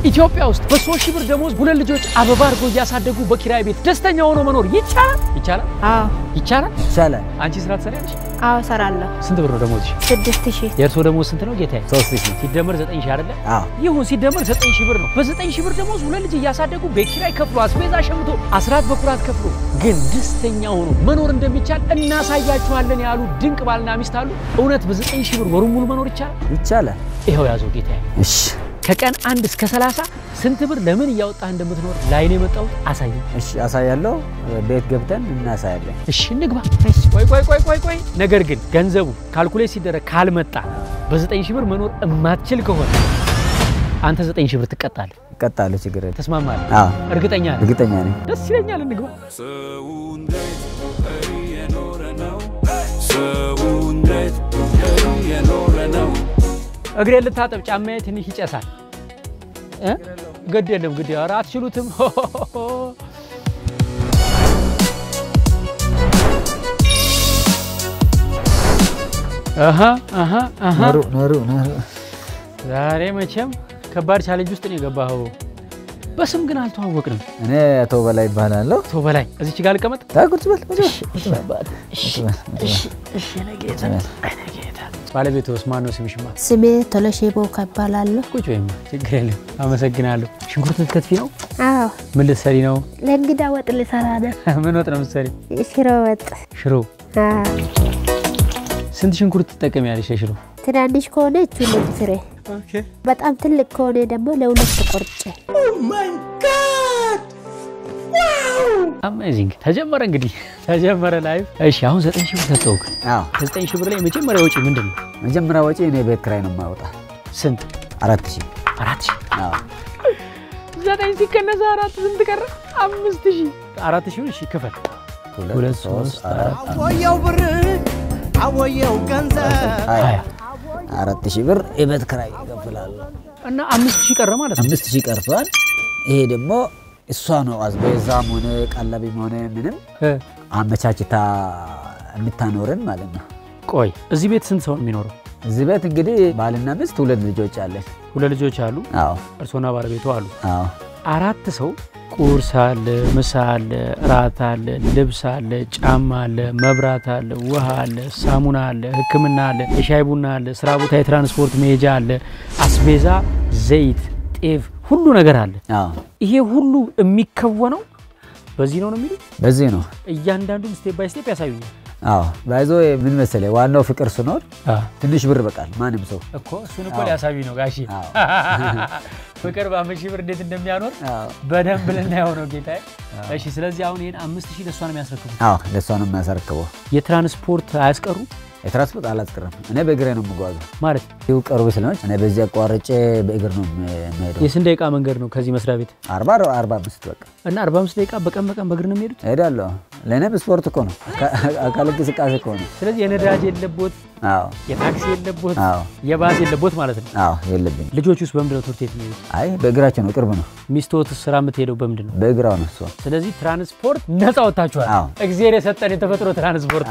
ኢትዮጵያ ውስጥ በ3 ብር ደሞዝ ሁለት ልጆች አበባ አርጎ ያሳደጉ በኪራይ ቤት ደስተኛ ሆኖ መኖር ይቻላል? አዎ ይቻላል። አንቺ ስራ ትሰሪያለሽ? አዎ ሰራለሁ። ስንት ብር ነው ደሞዝሽ? 6000 የእርሶ ደሞዝ ስንት ነው ጌታዬ? 3000 ሲደመር 9000 አይደለ? አዎ ይሁን ሲደመር 9000 ብር ነው። በ9000 ብር ደሞዝ ሁለት ልጅ ያሳደጉ በኪራይ ከፍሎ አስቤዛ ሸምቶ አስራት በኩራት ከፍሎ ግን ደስተኛ ሆኖ መኖር እንደሚቻል እናሳያችኋለን ያሉ ድንቅ ባልና ሚስት አሉ። እውነት በ9000 ብር ወሩን ሙሉ መኖር ይቻላል? ይሄው ያዘው ጌታዬ። እሺ ከቀን 1 እስከ 30 ስንት ብር ለምን ያወጣህ እንደምትኖር ላይኔ መጣው አሳየኝ። እሺ አሳያለሁ። ቤት ገብተን እናሳያለን። እሺ እንግባ። ቆይ ነገር ግን ገንዘቡ ካልኩሌት ሲደረግ ካልመጣ በ9000 ብር መኖር እማትችል ከሆነ አንተ 9000 ብር ትቀጣለህ። እቀጣለሁ። ችግር የለም። ተስማማለህ? አዎ እርግጠኛ ነኝ። ደስ ይለኛል። እንግባ። እግሬ ልታጠብ ጫማዬ ትንሽ ይጨሳል። ግድ የለም ኧረ አትችሉትም። ኖሩ ዛሬ መቼም ከባድ ቻሌንጅ ውስጥ ነው የገባኸው። በስም ግን አልተዋወቅንም። እኔ አቶ በላይ ይባላለሁ። አቶ በላይ እዚች ጋር ልቀመጥ? ታቁት በል። እሺ ነጌታ ባለቤትስ ማን ነው ስምሽማ? ስሜ ቶለሼቦ ይባላል። ቁጭ በይማ ችግር የለም። አመሰግናለሁ። ሽንኩርት ልትከትፊ ነው? አዎ። ምን ልትሰሪ ነው? ለእንግዳ ወጥ ልሰራ ነው። ምን ወጥ ነው የምትሰሪ? ሽሮ ወጥ። ሽሮ? አዎ። ስንት ሽንኩርት ትጠቀሚያለሽ ለሽሮ? ትናንሽ ከሆነ ሁለት ፍሬ። ኦኬ። በጣም ትልቅ ከሆነ ደግሞ ለሁለት ቆርጬ። ኦ ማይ ጋድ ዋው! አሜዚንግ። ተጀመረ ላይፍ። እሺ አሁን 9000 ብር ሰጠውክ? አዎ። 9000 ብር ላይ መጀመሪያ ወጪ ምንድነው? መጀመሪያ ወጪ እኔ ቤት ክራይ ነው የማወጣ። ስንት? 4000። አዎ። 9 ሲከነሳ 4 ስንት ቀረ? 5000። 4000 እሺ ክፈል። 2 3 4 አወየው ብር አወየው ገንዘብ 4000 ብር የቤት ክራይ ይከፍላል እና 5000 ቀረ ማለት ነው። 5000 ቀርቷል። ይሄ ደግሞ እሷ ነው አስቤዛም ሆነ ቀለብም ሆነ ምንም አመቻችታ የምታኖረን ማለት ነው። ቆይ እዚህ ቤት ስንት ሰው ነው የሚኖረው? እዚህ ቤት እንግዲህ ባልና ሚስት ሁለት ልጆች አለ። ሁለት ልጆች አሉ? አዎ። እርሶና ባለቤቱ አሉ? አዎ። 4 ሰው ቁርስ አለ፣ ምሳ አለ፣ ራት አለ፣ ልብስ አለ፣ ጫማ አለ፣ መብራት አለ፣ ውሃ አለ፣ ሳሙና አለ፣ ሕክምና አለ፣ የሻይ ቡና አለ፣ ስራ ቦታ የትራንስፖርት መሄጃ አለ፣ አስቤዛ፣ ዘይት፣ ጤፍ ሁሉ ነገር አለ። አዎ። ይሄ ሁሉ የሚከወነው በዚህ ነው የሚሉት? በዚህ ነው። እያንዳንዱን ስቴፕ ባይ ስቴፕ ያሳዩኛል። አዎ። ባይዞ ምን መሰለህ ዋናው ፍቅር ሲኖር ትንሽ ብር በቃል ማንም ሰው እኮ እሱን እኮ ሊያሳዩኝ ነው ጋሺ። ፍቅር በ5000 ብር እንዴት እንደሚያኖር በደንብ ልናየው ነው ጌታዬ። እሺ ስለዚህ አሁን ይሄን 5000 ለሷ ነው የሚያስረክቡት? አዎ ለሷ ነው የሚያስረክበው። የትራንስፖርት አያስቀሩ? የትራንስፖርት አላስቀረም። እኔ በእግሬ ነው የምጓዘው። ማለት ይው ቀርቦ ስለሆነ እኔ በዚህ አቋርጬ በእግር ነው የምሄደው። የስንት ደቂቃ መንገድ ነው ከዚህ መስሪያ ቤት? 45 በቃ። እና 45 ደቂቃ በቀን በእግር ነው የሚሄዱት? እሄዳለሁ። ለኔ ስፖርት እኮ ነው። አካል እንቅስቃሴ እኮ ነው። ስለዚህ የነዳጅ የለቦት? አዎ። የታክሲ የለቦት? አዎ። የባስ የለቦት ማለት ነው? አዎ የለብኝ። ልጆቹስ በምንድን ነው ትምህርት ቤት የሚሄዱት? አይ በእግራቸው ነው፣ ቅርብ ነው። ሚስቶት ስራ የምትሄደው በምንድን ነው? በእግራው ነው እሷ። ስለዚህ ትራንስፖርት ነፃ ወጣችኋል። እግዚአብሔር የሰጠን የተፈጥሮ ትራንስፖርት።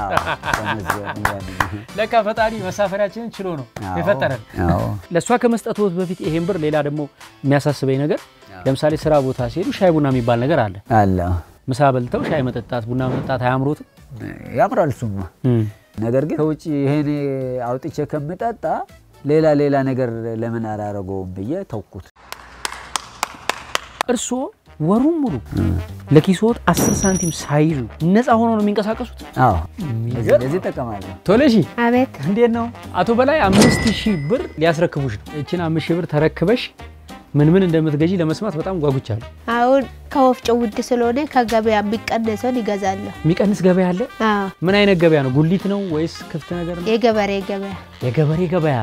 ለካ ፈጣሪ መሳፈሪያችንን ችሎ ነው የፈጠረን። ለሷ ከመስጠቶት በፊት ይሄን ብር ሌላ ደግሞ የሚያሳስበኝ ነገር ለምሳሌ ስራ ቦታ ሲሄዱ ሻይ ቡና የሚባል ነገር አለ። ምሳ በልተው ሻይ መጠጣት ቡና መጠጣት አያምሮትም? ያምራል እሱማ። ነገር ግን ከውጪ ይሄን አውጥቼ ከምጠጣ ሌላ ነገር ለምን አላረገውም ብዬ ተውኩት። እርሶ ወሩን ሙሉ ለኪሶት 10 ሳንቲም ሳይዙ ነፃ ሆኖ ነው የሚንቀሳቀሱት? አዎ ለዚህ ተቀማለ። ቶለሺ አቤት። እንዴት ነው? አቶ በላይ 5000 ብር ሊያስረክቡሽ ነው። እቺን 5000 ብር ተረክበሽ ምን እንደምትገዢ ለመስማት በጣም ጓጉቻለሁ። አሁን ከወፍጮ ውድ ስለሆነ ከገበያ የሚቀነሰውን ይገዛለሁ። የሚቀንስ ገበያ አለ? አዎ። ምን አይነት ገበያ ነው? ጉሊት ነው ወይስ ክፍት ነገር ነው? የገበሬ ገበያ። የገበሬ ገበያ።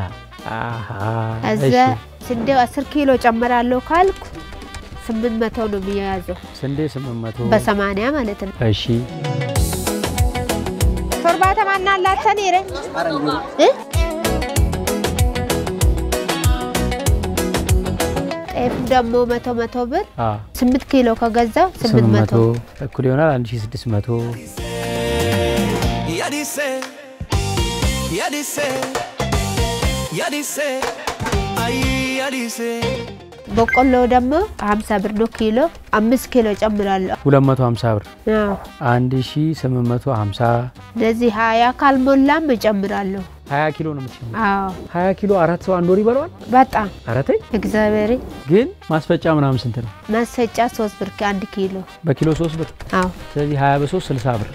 እዛ ስንዴው 10 ኪሎ ጨምራለሁ ካልኩ 800 ነው የሚያዘው። ስንዴ 800 በ80 ማለት ነው። እሺ ቶርባ ተማናላችሁ ነኝ ጤፍ ደግሞ 100 ብር 8 ኪሎ ከገዛው 800 እኩል ይሆናል 1600። በቆሎ ደግሞ 50 ብር ነው ኪሎ 5 ኪሎ ጨምራለሁ 250 ብር አዎ 1850 ለዚህ 20 ካልሞላም እጨምራለሁ 20 ኪሎ ነው የምትችለው አዎ 20 ኪሎ አራት ሰው አንድ ወር ይበላዋል በጣም አረተይ እግዚአብሔር ግን ማስፈጫ ምናምን ስንት ነው ማስፈጫ 3 ብር ከ1 ኪሎ በኪሎ 3 ብር አዎ ስለዚህ 20 በ3 60 ብር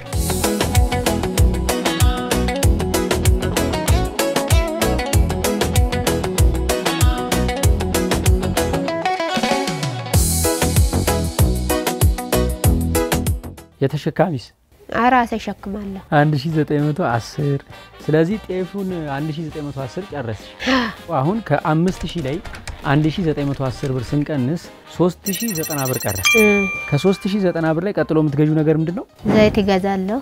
የተሸካሚስ አራሴ ሸክማለሁ 1910 ስለዚህ ጤፉን 1910 ጨረስሽ አሁን ከ5000 ላይ 1910 ብር ስንቀንስ 3090 ብር ቀረ ከ3090 ብር ላይ ቀጥሎ የምትገዢው ነገር ምንድነው ዘይት ይገዛለሁ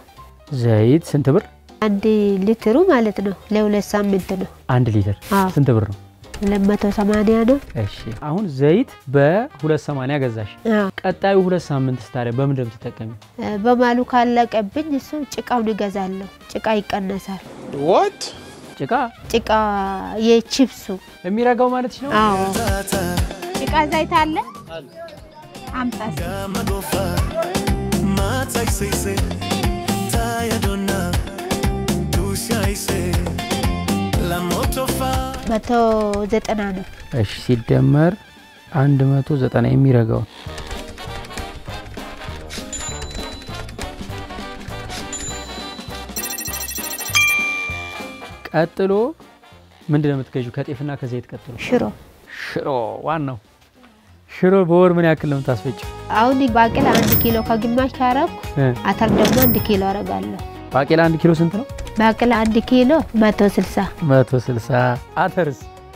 ዘይት ስንት ብር 1 ሊትሩ ማለት ነው ለ2 ሳምንት ነው 1 ሊትር ስንት ብር ነው 280 ነው እሺ አሁን ዘይት በ280 ገዛሽ ቀጣዩ 2 ሳምንት ታዲያ በምን እንደምትጠቀሚ በማሉ ካለቀብኝ እሱ ጭቃውን ይገዛለሁ ጭቃ ይቀነሳል what ጭቃ የቺፕሱ የሚረጋው ማለት ነው አዎ ጭቃ ዘይት አለ አምጣስ መቶ 90 ነው እሺ ሲደመር 190 የሚረጋው ቀጥሎ ምንድነው የምትገዢው ከጤፍና ከዘይት ቀጥሎ ሽሮ ዋናው ሽሮ በወር ምን ያክል ነው የምታስፈጭው አሁን ባቄላ 1 ኪሎ ከግማሽ ካረኩ አተር ደግሞ 1 ኪሎ አረጋለሁ ባቄላ 1 ኪሎ ስንት ነው ባቄላ 1 ኪሎ 160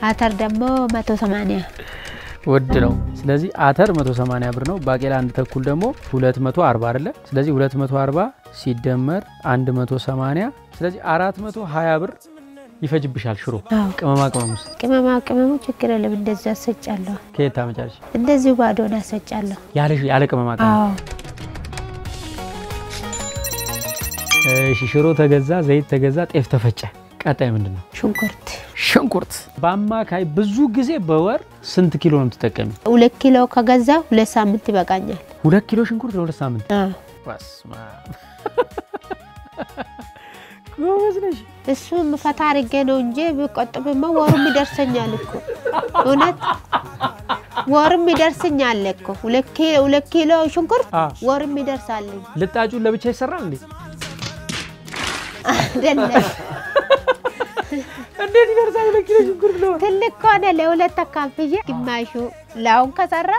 አተር ደግሞ 180 ውድ ነው ስለዚህ አተር 180 ብር ነው ባቄላ አንድ ተኩል ደግሞ 240 አይደለ ስለዚህ 240 ሲደመር 180 ስለዚህ 420 ብር ይፈጅብሻል ሽሮ ቅመማ ችግር የለም እንደዛ አሰጫለሁ ከየት ታመጫለሽ እንደዚህ ባዶና አሰጫለሁ ያለ ቅመማ እሺ ሽሮ ተገዛ ዘይት ተገዛ ጤፍ ተፈጨ ቀጣይ ምንድነው ሽንኩርት በአማካይ ብዙ ጊዜ በወር ስንት ኪሎ ነው የምትጠቀሚ 2 ኪሎ ከገዛ 2 ሳምንት ይበቃኛል 2 ኪሎ ሽንኩርት ለ2 ሳምንት ዋስማ ጎበዝነሽ እሱ መፈታ አድርጌ ነው እንጂ ቢቆጥብማ ወሩም ይደርሰኛል እኮ እውነት ወሩም ይደርሰኛል እኮ 2 ኪሎ ሽንኩርት ወሩም ይደርሳል ልጣጩን ለብቻ ይሰራል እንዴ አይደለም እንዴት ይደርሳል 2 ኪሎ ሽንኩርት ነው ትልቅ ከሆነ ለሁለት ተካፍዬ ግማሹ ላውን ከሰራ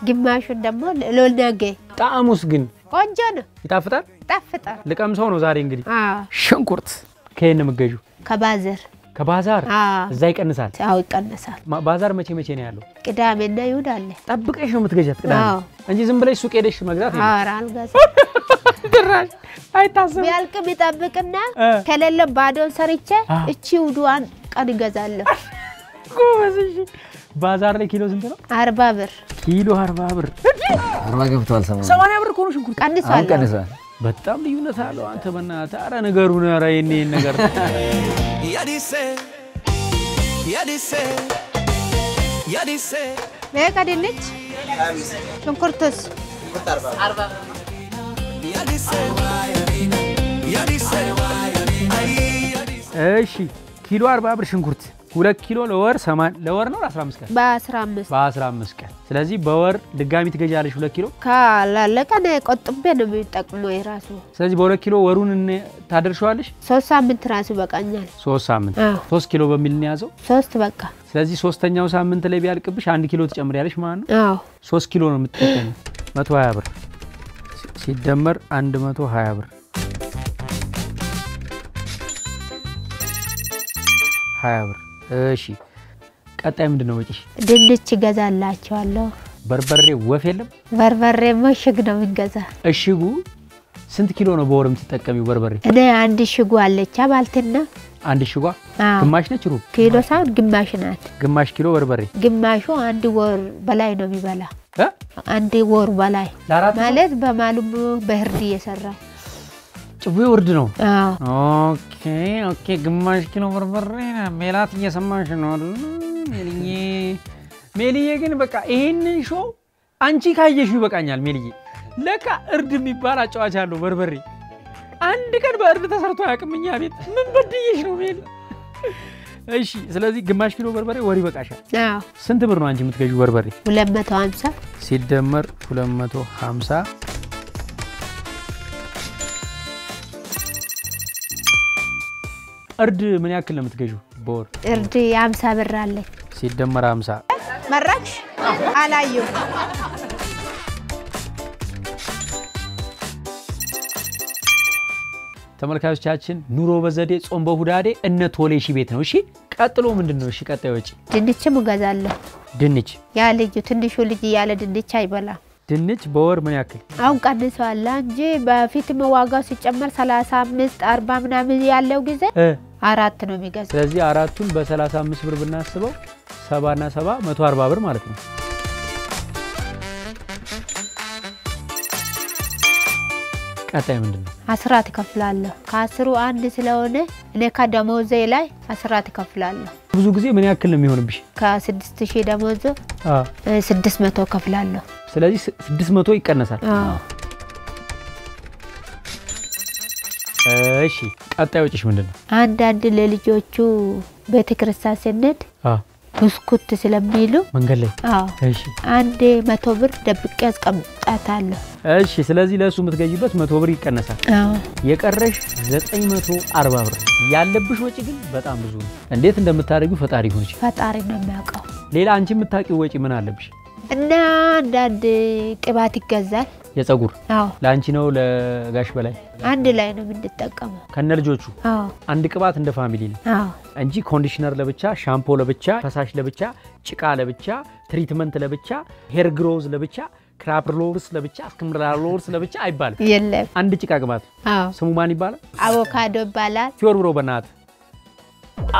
ግማሹን ደግሞ ለነገ ጣዕሙስ ግን ቆንጆ ነው ይጣፍጣል ልቀምሰው ነው ዛሬ እንግዲህ ሽንኩርት ከየት ነው የምትገዢው ከባዛር እዛ ይቀንሳል ይቀንሳል ባዛር መቼ ነው ያለው ቅዳሜና ይሁድ አለ ጠብቀሽ ነው የምትገዣት ቅዳሜ እንጂ ዝም ብለሽ ሱቅ ሄደሽ መግዛት ነው አልገዛም ድራሽ አይታሰብ ያልቅም ይጠብቅና ከሌለ ባዶን ሰርቼ እቺ ውዱዋን ቀን ይገዛለሁ ጎበዝሽ ባዛር ላይ ኪሎ ስንት ነው 40 ብር ኪሎ 40 ብር 40 ገብቷል 80 ብር ኮኑ ሽንኩርት ቀንሷል በጣም ልዩነት አለው አንተ በእናትህ ኧረ ነገሩ ነው ኧረ የኔ ነገር ለቀድልች ሽንኩርቱስ 40 እሺ ኪሎ 40 ብር ሽንኩርት 2 ኪሎ ለወር 8 ለወር ነው 15 ቀን በ15 ቀን ስለዚህ በወር ድጋሚ ትገዣለሽ 2 ኪሎ ካላለቀ ነው ቆጥቤ ነው የሚጠቅመው የራሱ ስለዚህ በ2 ኪሎ ወሩን ታደርሻለሽ 3 ሳምንት ራሱ በቃኛል 3 ሳምንት 3 ኪሎ በሚል ነው ያዘው 3 በቃ ስለዚህ ሶስተኛው ሳምንት ላይ ቢያልቅብሽ 1 ኪሎ ትጨምሪያለሽ ማለት ነው አዎ 3 ኪሎ ነው የምትጠቀሚው 120 ብር ሲደመር 120 ብር 20 ብር እሺ ቀጣይ ምንድነው ወጪሽ ድንች ገዛላችኋለሁ በርበሬ ወፍ የለም በርበሬ መሽግ ነው የሚገዛ እሽጉ ስንት ኪሎ ነው በወር የምትጠቀሚው በርበሬ እኔ አንድ ሽጉ አለች ባልትና አንድ ሽጓ ግማሽ ነች ሩብ ኪሎ ሳይሆን ግማሽ ናት ግማሽ ኪሎ በርበሬ ግማሹ አንድ ወር በላይ ነው የሚበላ አንድ ወር በላይ ማለት በማሉም በህርድ እየሰራ ጭቡ ወርድ ነው ኦኬ ግማሽ ኪሎ በርበሬ ሜላት እየሰማሽ ነው ሜልዬ ግን በቃ ይሄንን ሾው አንቺ ካየሽው ይበቃኛል ሜልዬ ለካ እርድ የሚባል አጫዋች አለው በርበሬ አንድ ቀን በእርድ ተሰርቶ ያቅምኛ ቤት ምን በድየሽ ነው ሜል እሺ ስለዚህ ግማሽ ኪሎ በርበሬ ወር ይበቃሻል አዎ ስንት ብር ነው አንቺ የምትገዢው በርበሬ 250 ሲደመር 250 እርድ ምን ያክል ነው የምትገዢው በወር እርድ 50 ብር አለ ሲደመር 50 መራክሽ አላዩ ተመልካቾቻችን ኑሮ በዘዴ ጾም በሁዳዴ እነ ቶሌሺ ቤት ነው እሺ ቀጥሎ ምንድነው እሺ ቀጣይ ወጪ ድንችም እገዛለሁ ድንች ያ ልጅ ትንሹ ልጅ ያለ ድንች አይበላ ድንች በወር ምን ያክል አሁን ቀንሷል እንጂ በፊት ዋጋው ሲጨመር 35 40 ምናምን ያለው ጊዜ አራት ነው የሚገዛው ስለዚህ አራቱን በ35 ብር ብናስበው 70 እና 70 140 ብር ማለት ነው ቀጣይ ምንድነው አስራት ከፍላለሁ ከአስሩ አንድ ስለሆነ እኔ ከደሞዜ ላይ አስራት ከፍላለሁ ብዙ ጊዜ ምን ያክል ነው የሚሆንብሽ ከ6000 ደሞዝ 600 ከፍላለሁ ስለዚህ 600 ይቀነሳል እሺ ቀጣይ ወጪሽ ምንድነው አንድ ለልጆቹ ቤተክርስቲያን ስንሄድ ብስኩት ስለሚሉ መንገድ ላይ እሺ አንድ 100 ብር ደብቄ አስቀምጣታለሁ እሺ ስለዚህ ለሱ የምትገዢበት 100 ብር ይቀነሳል የቀረሽ 940 ብር ያለብሽ ወጪ ግን በጣም ብዙ ነው እንዴት እንደምታደርጊው ፈጣሪ ይሁንሽ ፈጣሪ ነው የሚያውቀው ሌላ አንቺ የምታውቂው ወጪ ምን አለብሽ እና አንድ ቅባት ይገዛል የፀጉር ላንቺ ነው ለጋሽ በላይ አንድ ላይ ነው የምንጠቀመው ከነ ልጆቹ አንድ ቅባት እንደ ፋሚሊ ነው እንጂ ኮንዲሽነር ለብቻ ሻምፖ ለብቻ ፈሳሽ ለብቻ ጭቃ ለብቻ ትሪትመንት ለብቻ ሄር ግሮዝ ለብቻ ክራፕ ሎርስ ለብቻ ስክምራ ሎርስ ለብቻ አይባልም የለም አንድ ጭቃ ቅባት ስሙ ማን ይባላል አቮካዶ ይባላል ፊዮርብሮ በናት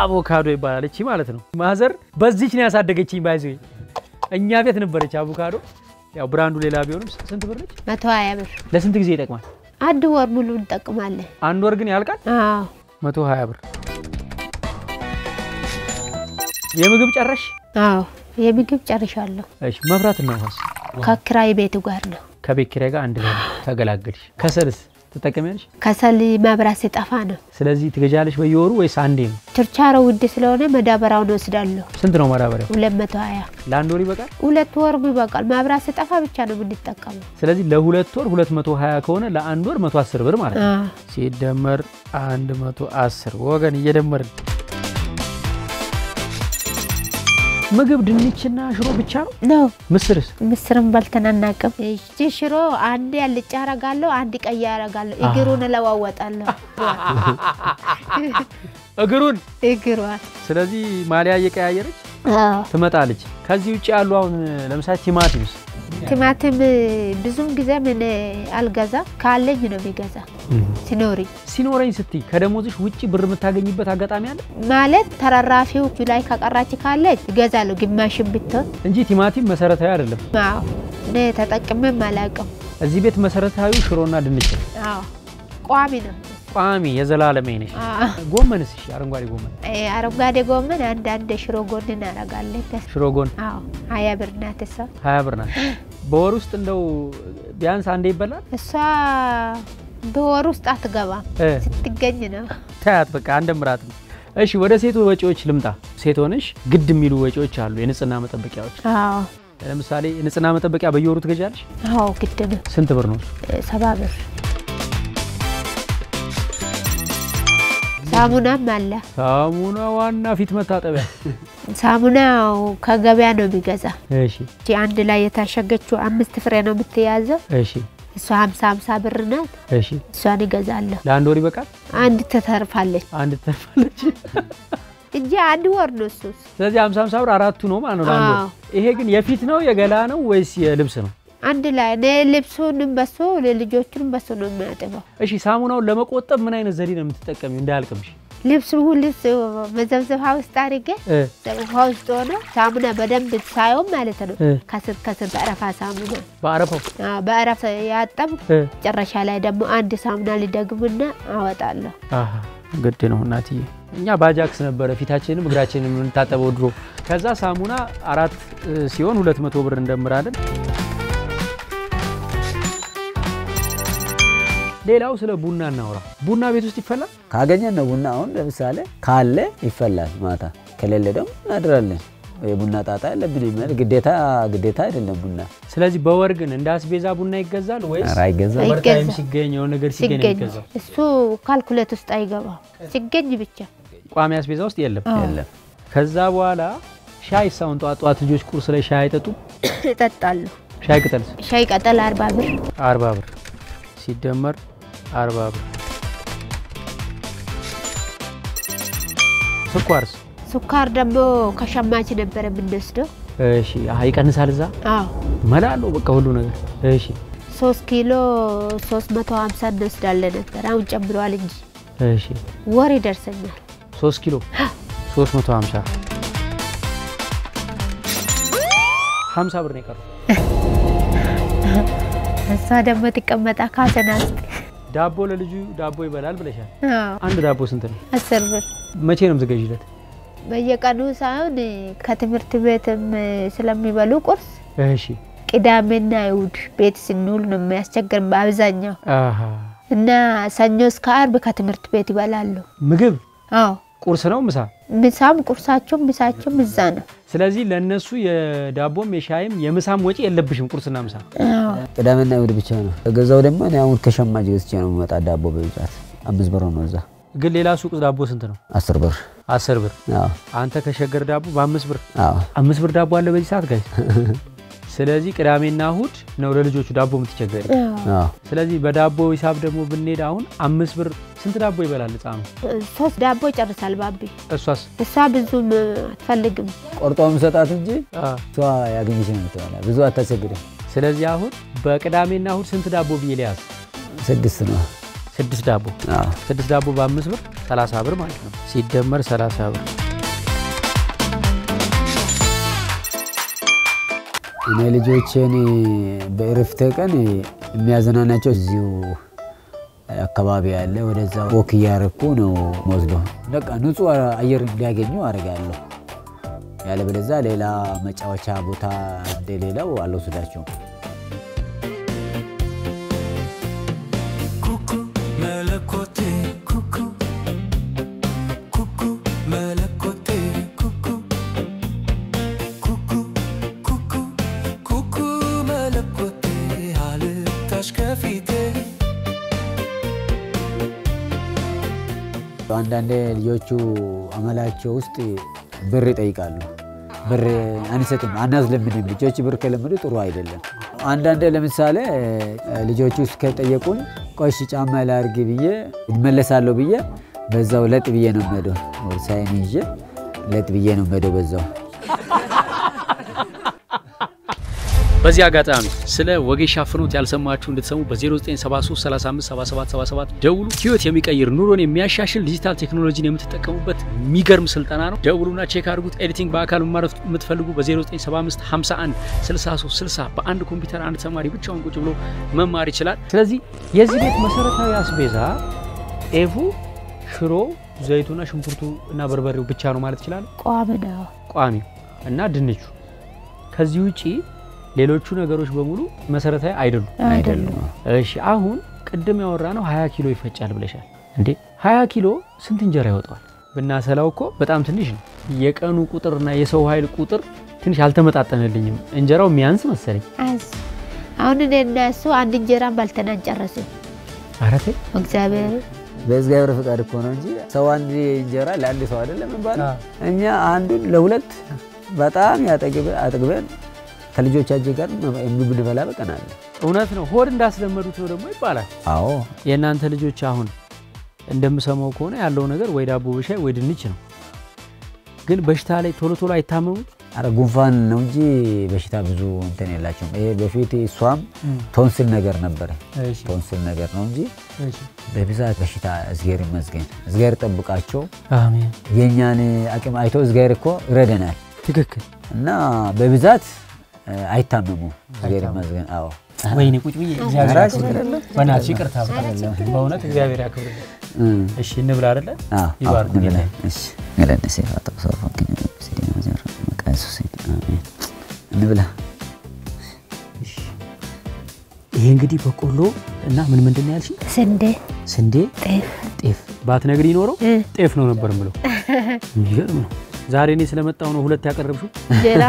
አቮካዶ ይባላል እቺ ማለት ነው ማዘር በዚች ነው ያሳደገችኝ ባይዘይ እኛ ቤት ነበረች አቮካዶ ያው ብራንዱ ሌላ ቢሆንም ስንት ብር ነች 120 ብር ለስንት ጊዜ ይጠቅማል አንድ ወር ሙሉ እንጠቀማለን አንድ ወር ግን ያልቃል 120 ብር የምግብ ጨረሽ የምግብ ጨርሻለሁ እሺ መብራት ነው ሆስ ከክራይ ቤት ጋር ነው ከቤት ኪራይ ጋር አንድ ላይ ተገላገልሽ ከሰልስ ተጠቀሚያለሽ ከሰል መብራት ሲጠፋ ነው ስለዚህ ትገጃለሽ በየወሩ ወይስ አንዴ ነው ችርቻሮ ውድ ስለሆነ መዳበራውን ወስዳለሁ ስንት ነው መዳበሪያው 220 ለአንድ ወር ይበቃል ሁለት ወር ይበቃል መብራት ሲጠፋ ብቻ ነው የምንጠቀመው ስለዚህ ለሁለት ወር 220 ከሆነ ለአንድ ወር 110 ብር ማለት ነው ሲደመር 110 ወገን እየደመርን ምግብ ድንችና ሽሮ ብቻ ነው ምስርም ባልተናናቀም እቺ ሽሮ አንድ ያልጫ አረጋለሁ አንድ ቀይ አረጋለሁ እግሩን ለዋወጣለሁ እግሩን ስለዚህ ማሊያ እየቀያየረች ትመጣለች ከዚህ ውጪ ያሉ አሁን ለምሳሌ ቲማቲም ብዙም ጊዜ ምን አልገዛ ካለኝ ነው የሚገዛ ሲኖረኝ ስትይ ከደሞዝሽ ውጪ ብር የምታገኝበት አጋጣሚ አለ ማለት ተራራፊው ላይ ከቀራች ካለች ይገዛሉ ግማሽም ብትሆን እንጂ ቲማቲም መሰረታዊ አይደለም እኔ ተጠቅሜ ማላቀም እዚህ ቤት መሰረታዊ ሽሮና ድንች ቋሚ ነው ቋሚ የዘላለሜ ነሽ ጎመንስ እሺ አረንጓዴ ጎመን አንድ ሽሮ ጎን እናረጋለን ሽሮ ጎን 20 ብር ናት እሷ 20 ብር ናት በወር ውስጥ እንደው ቢያንስ አንዴ ይበላል እሷ በወር ውስጥ አትገባም ስትገኝ ነው ታያት በቃ አንደምራት እሺ ወደ ሴት ወጪዎች ልምጣ ሴት ሆነሽ ግድ የሚሉ ወጪዎች አሉ የንጽህና መጠበቂያዎች ለምሳሌ የንጽህና መጠበቂያ በየወሩ ትገጃለሽ ግድ ነው ስንት ብር ነው 70 ብር ሳሙናም አለ ሳሙና ዋና ፊት መታጠቢያ ሳሙናው ከገበያ ነው የሚገዛ እሺ አንድ ላይ የታሸገችው 5 ፍሬ ነው የምትያዘው እሺ እሷ 50 ብር ናት እሺ እሷን ይገዛለሁ ለአንድ ወር ይበቃል አንድ ተተርፋለች እንጂ አንድ ወር ነው እሱ ስለዚህ 50 ብር አራቱ ነው ማለት ነው ለአንድ ወር ይሄ ግን የፊት ነው የገላ ነው ወይስ የልብስ ነው አንድ ላይ ለልብሱንም በሱ ለልጆቹንም በሱ ነው የሚያጠበው እሺ ሳሙናውን ለመቆጠብ ምን አይነት ዘዴ ነው የምትጠቀሚው እንዳያልቅምሽ ልብሱ ሁሉስ መዘብዘብ ውስጥ አድርጌ ውስጥ ሆነ ሳሙና በደንብ ሳይሆን ማለት ነው ከስር በአረፋ ሳሙና በአረፋ ያጠብ ጨረሻ ላይ ደግሞ አንድ ሳሙና ሊደግምና አወጣለሁ ግድ ነው እናትዬ እኛ ባጃክስ ነበር ፊታችንም እግራችንም እንታጠበው ድሮ ከዛ ሳሙና 4 ሲሆን 200 ብር እንደምራለን ሌላው ስለ ቡና እናወራ ቡና ቤት ውስጥ ይፈላል ካገኘን ነው ቡና አሁን ለምሳሌ ካለ ይፈላል ማታ ከሌለ ደግሞ እናድራለን የቡና ጣጣ ያለብን ይመር ግዴታ አይደለም ቡና ስለዚህ በወር ግን እንዳስቤዛ ቡና ይገዛል ወይስ አይገዛም ወርታይም ሲገኝ ነው ነገር ሲገኝ ይገዛል እሱ ካልኩሌት ውስጥ አይገባም ሲገኝ ብቻ ቋሚ አስቤዛ ውስጥ የለም ከዛ በኋላ ሻይ ሳውን ጧጧት ልጆች ቁርስ ላይ ሻይ አይጠጡ ይጠጣሉ ሻይ ቅጠል 40 ብር ሲደመር 40 ብር ስኳር ደግሞ ከሸማች ነበር የምንወስደው እሺ አይቀንሳል እዛ አዎ መላለው በቃ ሁሉ ነገር እሺ 3 ኪሎ 350 እንወስዳለን ነበር አሁን ጨምሯል እንጂ እሺ ወር ይደርሰኛል 3 ኪሎ 350 50 ብር ነው የቀረው እሷ ደግሞ ተቀመጣ ካሰናስት ዳቦ ለልጁ ዳቦ ይበላል ብለሻል አንድ ዳቦ ስንት ነው 10 ብር መቼ ነው የምትገዢለት በየቀኑ ሳይሆን ከትምህርት ቤትም ስለሚበሉ ቁርስ እሺ ቅዳሜና እሁድ ቤት ስንውል ነው የሚያስቸግር በአብዛኛው እና ሰኞ እስከ ዓርብ ከትምህርት ቤት ይበላሉ ምግብ አዎ ቁርስ ነው ምሳም ቁርሳቸውም ምሳቸውም እዛ ነው ስለዚህ ለነሱ የዳቦም የሻይም የምሳም ወጪ የለብሽም ቁርስና ምሳ ቅዳሜና እሁድ ብቻ ነው ገዛው ደግሞ እኔ አሁን ከሸማጅ ገዝቼ ነው መጣ ዳቦ በብዛት 5 ብር ነው እዛ ግን ሌላ ሱቅ ዳቦ ስንት ነው 10 ብር 10 ብር አዎ አንተ ከሸገር ዳቦ በ5 ብር አዎ 5 ብር ዳቦ አለ በዚህ ሰዓት ጋይስ ስለዚህ ቅዳሜና እሁድ ነው ለልጆቹ ዳቦ የምትቸገር አዎ ስለዚህ በዳቦ ሂሳብ ደግሞ ብንሄድ አሁን 5 ብር ስንት ዳቦ ይበላል ጻኑ 3 ዳቦ ይጨርሳል ባቢ እሷ ብዙም አትፈልግም ቆርጦም ሰጣት እንጂ እሷ ያገኘች ነው ተባለ ብዙ አታቸግርም ስለዚህ አሁን በቅዳሜና እሁድ ስንት ዳቦ ቢያያዝ 6 ነው 6 ዳቦ 6 ዳቦ በ5 ብር 30 ብር ማለት ነው ሲደመር 30 ብር እኔ ልጆቼን በእረፍት ቀን የሚያዘናናቸው እዚሁ አካባቢ ያለ ወደዛ ወክ ያረኩ ነው ወስዶ በቃ ንጹህ አየር እንዲያገኙ አረጋለሁ ያለበለዛ ሌላ መጫወቻ ቦታ እንደሌላው አልወስዳቸውም አንዳንዴ ልጆቹ አመላቸው ውስጥ ብር ይጠይቃሉ ብር አንሰጥም አናዝለምንም ልጆች ብር ከለምዱ ጥሩ አይደለም አንዳንዴ ለምሳሌ ልጆቹ እስከጠየቁኝ ቆሽ ጫማ ላርግ ብዬ እመለሳለሁ ብዬ በዛው ለጥ ብዬ ነው መደው ወርሳይን ይዤ ለጥ ብዬ ነው መደው በዛው በዚህ አጋጣሚ ስለ ወጌሻ ፍኖት ያልሰማችሁ እንድትሰሙ በ0973 35 77 77 ደውሉ ህይወት የሚቀይር ኑሮን የሚያሻሽል ዲጂታል ቴክኖሎጂን የምትጠቀሙበት የሚገርም ስልጠና ነው ደውሉና ቼክ አድርጉት ኤዲቲንግ በአካል መማር የምትፈልጉ በ0975 51 63 60 በአንድ ኮምፒውተር አንድ ተማሪ ብቻውን ቁጭ ብሎ መማር ይችላል ስለዚህ የዚህ ቤት መሰረታዊ አስቤዛ ኤፉ ሽሮ ዘይቱና ሽንኩርቱ እና በርበሬው ብቻ ነው ማለት ይችላል ቋሚ እና ድንቹ ከዚህ ውጪ ሌሎቹ ነገሮች በሙሉ መሰረታዊ አይደሉም እሺ አሁን ቅድም ያወራነው 20 ኪሎ ይፈጫል ብለሻል እንዴ 20 ኪሎ ስንት እንጀራ ይወጣል ብናሰላው እኮ በጣም ትንሽ ነው የቀኑ ቁጥርና የሰው ኃይል ቁጥር ትንሽ አልተመጣጠነልኝም እንጀራው የሚያንስ መሰለኝ አሁን እነሱ አንድ እንጀራ ባልተናን ጨረሰ አረቴ በእግዚአብሔር ፍቃድ እኮ ነው እንጂ ሰው አንድ እንጀራ ለአንድ ሰው አይደለም እንባል እኛ አንዱን ለሁለት በጣም ያጠግበን ከልጆቻችን ጋር የምንበላ በቀናል እውነት ነው ሆድ እንዳስለመዱት ነው ደግሞ ይባላል አዎ የናንተ ልጆች አሁን እንደምሰማው ከሆነ ያለው ነገር ወይ ዳቦ በሻይ ወይ ድንች ነው ግን በሽታ ላይ ቶሎ አይታመሙ አረ ጉንፋን ነው እንጂ በሽታ ብዙ እንትን የላቸውም ይሄ በፊት እሷም ቶንሲል ነገር ነበር ቶንሲል ነገር ነው እንጂ በብዛት በሽታ እዝጌር ይመስገን እዝጌር ጠብቃቸው አሜን የኛን አቅም አይቶ እዝጌር እኮ ይረዳናል ትክክል እና በብዛት አይታመሙ እዝጌር ይመስገን አዎ ወይኔ ቁጭ ብዬ እግዚአብሔር ያክብርልህ በእናትሽ ይቅርታ በእውነት እግዚአብሔር ያክብርልህ እሺ እንብላ አይደለ ይባርክ እንብላ እሺ ገለነ ሲፋታ ሶፋ ሲዲና ዘራ መቃሱ እንብላ ይሄ እንግዲህ በቆሎ እና ምን ምንድን ነው ያልሽኝ ስንዴ ጤፍ ባትነግሪ ኖሮ ጤፍ ነው ነበር ምለው ይገርም ነው ዛሬ እኔ ስለመጣው ነው ሁለት ያቀርብሽው ጀላ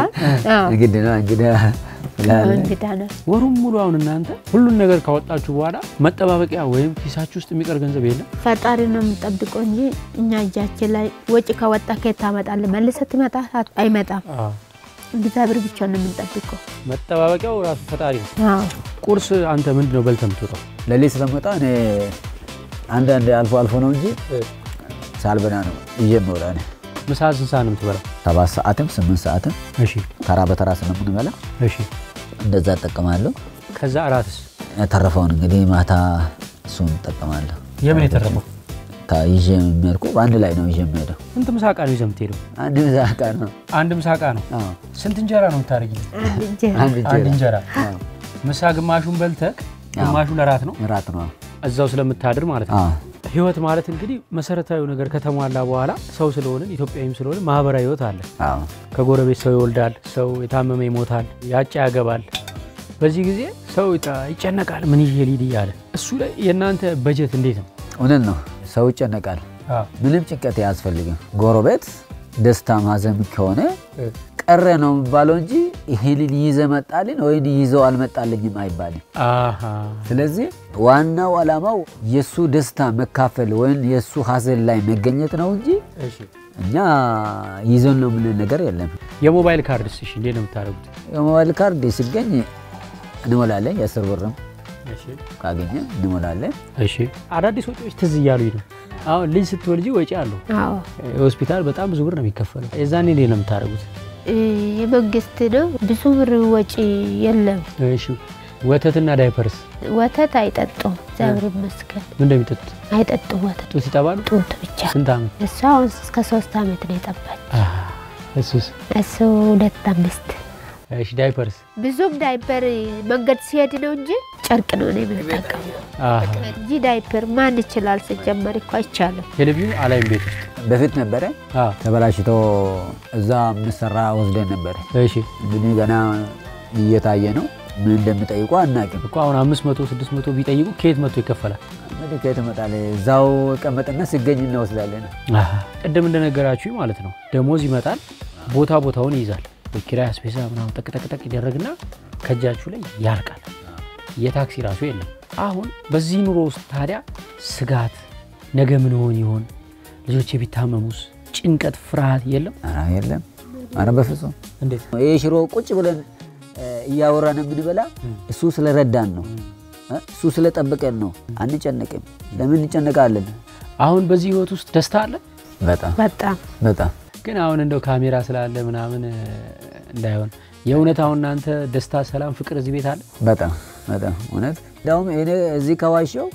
እንግዲህ ወሩም ሙሉ አሁን እናንተ ሁሉን ነገር ካወጣችሁ በኋላ መጠባበቂያ ወይም ኪሳችሁ ውስጥ የሚቀር ገንዘብ የለም ፈጣሪ ነው የምንጠብቀው እንጂ እኛ እጃችን ላይ ወጪ ካወጣ ከታመጣለ መልሰት ይመጣ አይመጣም እግዚአብሔር ብቻ ነው የምንጠብቀው መጠባበቂያው ራሱ ፈጣሪ ነው ቁርስ አንተ ምንድነው በልተህ የምትወጣው ለሊት ስለመጣ እኔ አንዳንድ አልፎ ነው እንጂ ሳልበና ነው እየመውላ ነው ምሳ ስንት ሰዓት ነው የምትበላው 7 ሰዓትም 8 ሰዓትም እሺ ተራ በተራ ስለምንበላ እሺ እንደዛ ተጠቀማለሁ ከዛ አራትስ ተረፈውን እንግዲህ ማታ እሱን ተጠቀማለሁ የምን የተረፈው ታይጄ የሚያልኩ አንድ ላይ ነው ይጀምራል ስንት ምሳቃ ነው ይዘምትሄደው አንድ ምሳቃ ነው ስንት እንጀራ ነው የምታረጊው አንድ እንጀራ ምሳ ግማሹን በልተክ ግማሹ ለራት ነው እዛው ስለምታድር ማለት ነው ህይወት ማለት እንግዲህ መሰረታዊ ነገር ከተሟላ በኋላ ሰው ስለሆነ ኢትዮጵያዊም ስለሆነ ማህበራዊ ህይወት አለ ከጎረቤት ሰው ይወልዳል ሰው የታመመ ይሞታል ያጫ ያገባል በዚህ ጊዜ ሰው ይጨነቃል ምን ይሄ ይላል እሱ ላይ የናንተ በጀት እንዴት ነው እውነት ነው ሰው ይጨነቃል ምንም ጭንቀት ያስፈልግም ጎረቤት ደስታ ማዘም ከሆነ ቀረ ነው ባለው እንጂ ይሄን ይዘመጣልን ወይ ይዘው አልመጣልኝም አይባልም ስለዚህ ዋናው አላማው የሱ ደስታ መካፈል ወይ የሱ ሐዘን ላይ መገኘት ነው እንጂ እኛ ይዘን ነው ምን ነገር የለም የሞባይል ካርድስ እሺ እንዴት ነው የምታረጉት የሞባይል ካርድ ሲገኝ እንሞላለን የ10 ብርም እሺ ካገኘ እንሞላለን እሺ አዳዲስ ወጪዎች ትዝ ይያሉኝ ነው አሁን ልጅ ስትወልጂ ወጪ አለው ሆስፒታል በጣም ብዙ ብር ነው የሚከፈለው የዛኔ እንዴት ነው የምታረጉት የመንግስት ነው ብዙ ብር ወጪ የለም እሺ ወተትና ዳይፐርስ ወተት አይጠጡም ዛብር መስከል ምን እንደሚጠጡት አይጠጡም ወተት ጡት ይጠባሉ ጡት ብቻ ስንት አመት እሷው እስከ 3 አመት ነው የጠባች እሱስ እሱ 2 5 እሺ ዳይፐርስ ብዙም ዳይፐር መንገድ ሲሄድ ነው እንጂ ጨርቅ ነው ነው የምንጠቀመው እንጂ ዳይፐር ማን ይችላል ሲጀመር እኮ አይቻልም ቴሌቪዥን አላይም ቤት ውስጥ በፊት ነበር ተበላሽቶ እዛ ምሰራ ወስደን ነበር እሺ እንግዲህ ገና እየታየ ነው ምን እንደምጠይቁ አናውቅም እኮ አሁን 500 600 ቢጠይቁ ከየት መጥቶ ይከፈላል እንግዲህ ከየት መጣለ እዛው ቀመጥና ሲገኝ እንወስዳለን ቀደም እንደነገራችሁ ማለት ነው ደሞዝ ይመጣል ቦታውን ይይዛል በኪራይ አስቤዛ ምናምን ተቀጠቀጠቅ ይደረግና ከጃችሁ ላይ ያልቃል የታክሲ ራሱ የለም አሁን በዚህ ኑሮ ውስጥ ታዲያ ስጋት ነገ ምን ይሆን ልጆቼ ቢታመሙስ ጭንቀት ፍርሃት የለም የለም አረ በፍጹም እንዴት ይሄ ሽሮ ቁጭ ብለን ያወራን ምንበላ እሱ ስለረዳን ነው እሱ ስለጠበቀን ነው አንጨነቅም ለምን እንጨነቃለን አሁን በዚህ ህይወት ውስጥ ደስታ አለ በጣም ግን አሁን እንደው ካሜራ ስላለ ምናምን እንዳይሆን የእውነት አሁን እናንተ ደስታ ሰላም ፍቅር እዚህ ቤት አለ በጣም እውነት ዳውም እኔ እዚህ ከዋሽው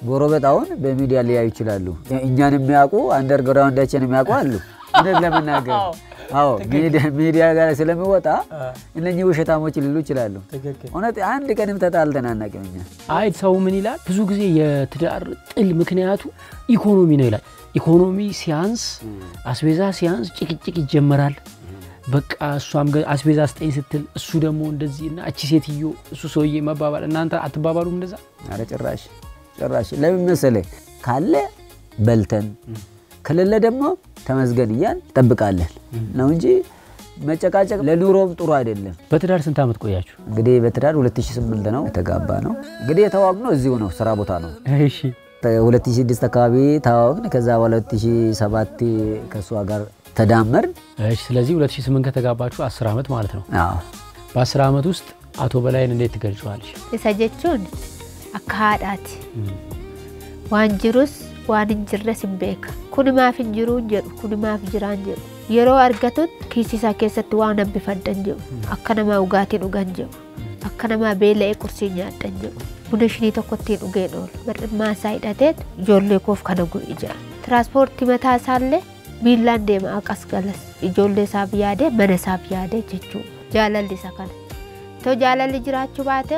ጎረቤት አሁን በሚዲያ ሊያዩ ይችላሉ እኛን የሚያውቁ አንደርግራውንዳችን የሚያውቁ አሉ እንደ ለምናገር አዎ ሚዲያ ጋር ስለሚወጣ እነኚህ ውሸታሞች ሊሉ ይችላሉ እውነት አንድ ቀንም ተጣልተን አናውቅም እኛ አይ ሰው ምን ይላል ብዙ ጊዜ የትዳር ጥል ምክንያቱ ኢኮኖሚ ነው ይላል ኢኮኖሚ ሲያንስ አስቤዛ ሲያንስ ጭቅጭቅ ይጀመራል በቃ እሷም አስቤዛ ስጠኝ ስትል እሱ ደግሞ እንደዚህና እቺ ሴትዮ እሱ ሰውዬ መባባል እናንተ አትባባሉም እንደዛ አረ ጭራሽ ለምን መሰለህ ካለ በልተን ከሌለ ደግሞ ተመስገንያን ተጠብቃለን ነው እንጂ መጨቃጨቅ ለኑሮም ጥሩ አይደለም በትዳር ስንት አመት ቆያችሁ እንግዲህ በትዳር 2008 ነው የተጋባ ነው እንግዲህ የተዋወቅነው እዚሁ ነው ስራ ቦታ ነው እሺ 2006 አካባቢ ተዋወቅን ከዛ 2007 ከሷ ጋር ተዳመርን እሺ ስለዚህ 2008 ከተጋባችሁ 10 አመት ማለት ነው አዎ በ10 አመት ውስጥ አቶ በላይን እንዴት ትገልጫለሽ እሰጀቹን አካዳት ዋንጅሩስ ዋንጅረስ ቤክ ኩንማፍ እንጅሩ እንጀሩ ኩንማፍ ጅራን ጀሩ የሮ አርገቱት ኪሲሳ ከሰት ዋና ቢፈደን ጀሩ አከነማ ውጋቲ ዱጋን ጀሩ አከነማ ቤለ ቁርሲኛ ያደን ጀሩ ቡነሽኒ ተኮቴ ዱገን ኦል በርማ ሳይዳቴት ጆሌ ኮፍ ከነጉ ይጃ ትራንስፖርት ይመታ ሳለ ቢላን ደማ አቀስገለስ ጆሌ ሳብያደ መነሳብያደ ጀቹ ጃለል ይሰካል ቶ ጃለል ጅራቹ ባተ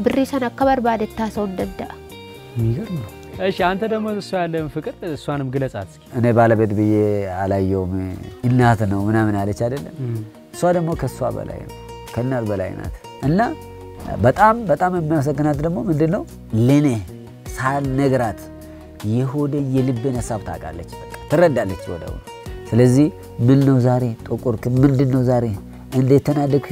ብሪሰን አከበር ባደታ ሰው እንደዳ የሚገርም ነው እሺ አንተ ደግሞ እሷ ያለን ፍቅር እሷንም ግለጻት እስኪ እኔ ባለቤት ብዬ አላየውም እናት ነው ምናምን አለች አይደለም እሷ ደግሞ ከሷ በላይ ነው ከናል በላይ ናት እና በጣም የሚያሰግናት ደግሞ ምንድነው ለኔ ሳልነግራት የሆደ የልቤን ሐሳብ ታውቃለች በቃ ትረዳለች ወዳው ስለዚህ ምን ነው ዛሬ ጥቁርክ ምንድነው ዛሬ እንዴት ተናደክ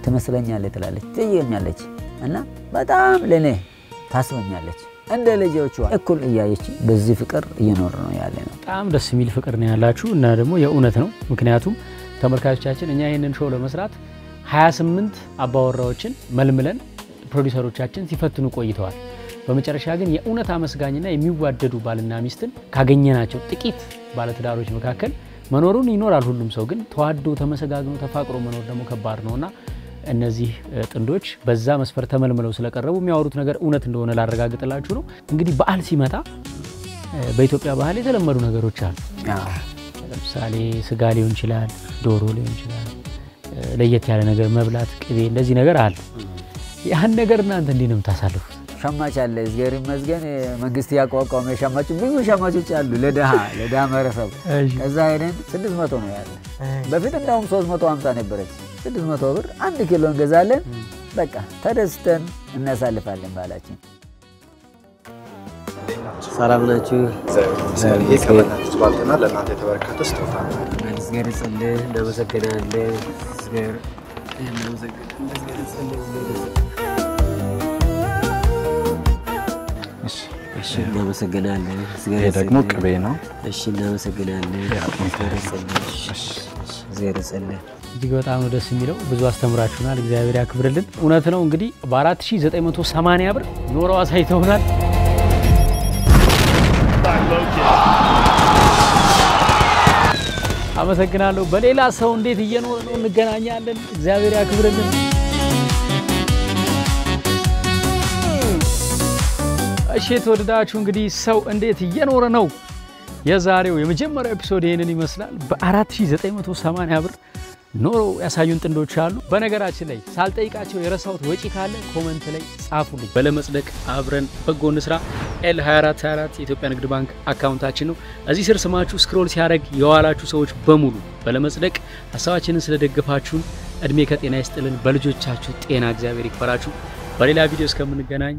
ተመስለኛለች ትላለች ትየኛለች እና በጣም ለኔ ታስበኛለች እንደ ልጆቿ እኩል እያየች በዚህ ፍቅር እየኖር ነው ያለ ነው በጣም ደስ የሚል ፍቅር ነው ያላችሁ እና ደግሞ የእውነት ነው ምክንያቱም ተመልካቾቻችን እኛ ይሄንን ሾው ለመስራት 28 አባወራዎችን መልምለን ፕሮዲዩሰሮቻችን ሲፈትኑ ቆይተዋል በመጨረሻ ግን የእውነት አመስጋኝና የሚዋደዱ ባልና ሚስትን ካገኘናቸው ጥቂት ባለትዳሮች መካከል መኖሩን ይኖራል ሁሉም ሰው ግን ተዋዶ ተመሰጋግኖ ተፋቅሮ መኖር ደግሞ ከባድ ነውና እነዚህ ጥንዶች በዛ መስፈር ተመልምለው ስለቀረቡ የሚያወሩት ነገር እውነት እንደሆነ ላረጋግጥላችሁ ነው እንግዲህ በዓል ሲመጣ በኢትዮጵያ ባህል የተለመዱ ነገሮች አሉ ለምሳሌ ስጋ ሊሆን ይችላል ዶሮ ሊሆን ይችላል ለየት ያለ ነገር መብላት ቅቤ እንደዚህ ነገር አለ ያን ነገር እናንተ እንዴት ነው የምታሳልፉት ሸማች አለ ዝገሪ መዝገን መንግስት ያቋቋመ ሸማች ብዙ ሸማቾች አሉ ለደሃ ማረሰብ ከዛ ሄደን 600 ነው ያለ በፊት እንደውም 350 ነበረች 600 ብር 1 ኪሎ እንገዛለን በቃ ተደስተን እናሳልፋለን ባላችን ሰላም ናችሁ ይሄ ከመናችሁ ባልተና ለእናንተ የተበረከተ ስጦታ ዝገሪ ጸለ ለመሰገናለ ዝገሪ እሺ እናመሰግናለን ይሄ ደግሞ ቅቤ ነው እሺ እናመሰግናለን ዝገሪ ጸለ እጅግ በጣም ነው ደስ የሚለው ብዙ አስተምራችሁናል እግዚአብሔር ያክብርልን እውነት ነው እንግዲህ በ4980 ብር ኖረው አሳይተውናል አመሰግናለሁ በሌላ ሰው እንዴት እየኖረ ነው እንገናኛለን እግዚአብሔር ያክብርልን እሺ ተወደዳችሁ እንግዲህ ሰው እንዴት እየኖረ ነው የዛሬው የመጀመሪያው ኤፒሶድ ይሄንን ይመስላል በ4980 ብር ኖሮ ያሳዩን ጥንዶች አሉ በነገራችን ላይ ሳልጠይቃቸው የረሳውት ወጪ ካለ ኮሜንት ላይ ጻፉልኝ በለመጽደቅ አብረን በጎ እንስራ L2424 የኢትዮጵያ ንግድ ባንክ አካውንታችን ነው እዚህ ስር ስማችሁ ስክሮል ሲያደርግ የዋላችሁ ሰዎች በሙሉ በለመጽደቅ ሐሳባችንን ስለደገፋችሁን እድሜ ከጤና ይስጥልን በልጆቻችሁ ጤና እግዚአብሔር ይክፈራችሁ በሌላ ቪዲዮ እስከምንገናኝ